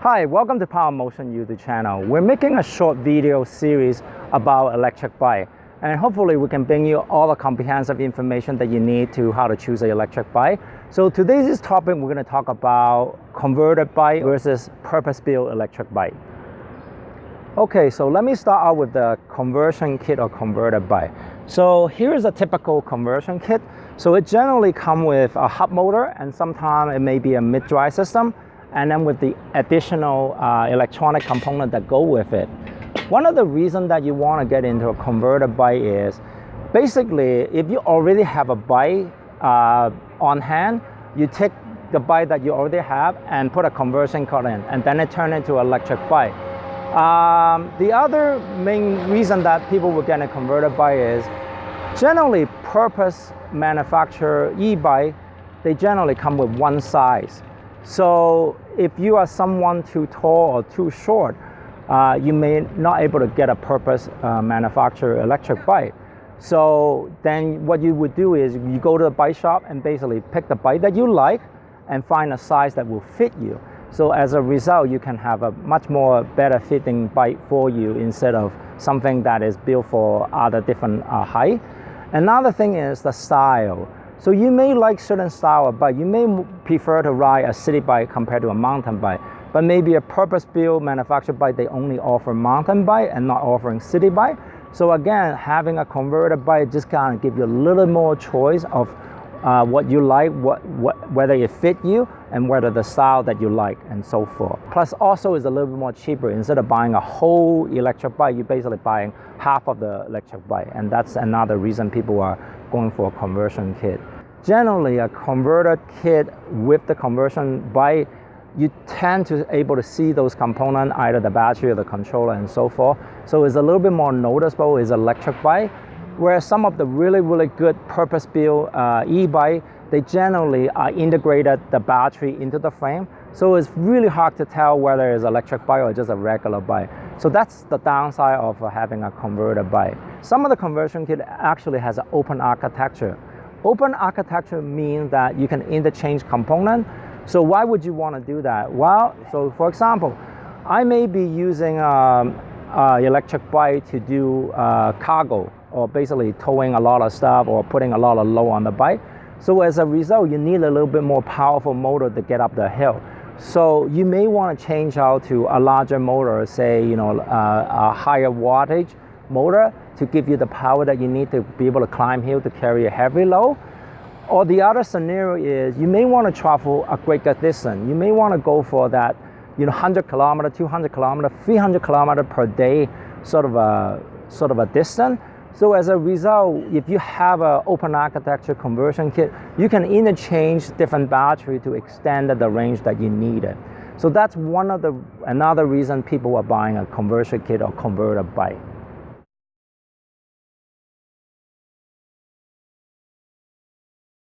Hi, welcome to Power Motion YouTube channel. We're making a short video series about electric bike, and hopefully we can bring you all the comprehensive information that you need to how to choose an electric bike. So today's topic, we're going to talk about converted bike versus purpose-built electric bike. Okay, so let me start out with the conversion kit or converted bike. So here's a typical conversion kit. So it generally comes with a hub motor, and sometimes it may be a mid-drive system, and then with the additional electronic component that go with it. One of the reasons that you want to get into a converted bike is basically if you already have a bike on hand, you take the bike that you already have and put a conversion cord in, and then it turns into an electric bike. The other main reason that people will get a converted bike is generally purpose manufacturer e-bike, they generally come with one size. So if you are someone too tall or too short, you may not able to get a purpose manufacturer electric bike. So then what you would do is you go to the bike shop and basically pick the bike that you like and find a size that will fit you. So as a result, you can have a much more better fitting bike for you instead of something that is built for other different height. Another thing is the style. So you may like certain style of bike. You may prefer to ride a city bike compared to a mountain bike, but maybe a purpose-built manufactured bike, they only offer mountain bike and not offering city bike. So again, having a converted bike just kind of give you a little more choice of what you like, whether it fit you, and whether the style that you like, and so forth. Plus also is a little bit more cheaper. Instead of buying a whole electric bike, you're basically buying half of the electric bike, and that's another reason people are going for a conversion kit. Generally, a converted kit with the conversion bike, you tend to able to see those components, either the battery or the controller and so forth. So it's a little bit more noticeable is electric bike, whereas some of the really good purpose-built e-bike, they generally are integrated the battery into the frame. So it's really hard to tell whether it's electric bike or just a regular bike. So that's the downside of having a converted bike. Some of the conversion kit actually has an open architecture. Open architecture means that you can interchange components. So why would you want to do that? Well, so for example, I may be using an electric bike to do cargo, or basically towing a lot of stuff or putting a lot of load on the bike. So as a result, you need a little bit more powerful motor to get up the hill. So you may want to change out to a larger motor, say, a higher wattage motor to give you the power that you need to be able to climb hill to carry a heavy load. Or the other scenario is you may want to travel a greater distance. You may want to go for that 100 kilometer, 200 kilometer, 300 kilometer per day sort of a distance. So as a result, if you have an open architecture conversion kit, you can interchange different battery to extend the range that you need it. So that's another reason people are buying a conversion kit or converter bike.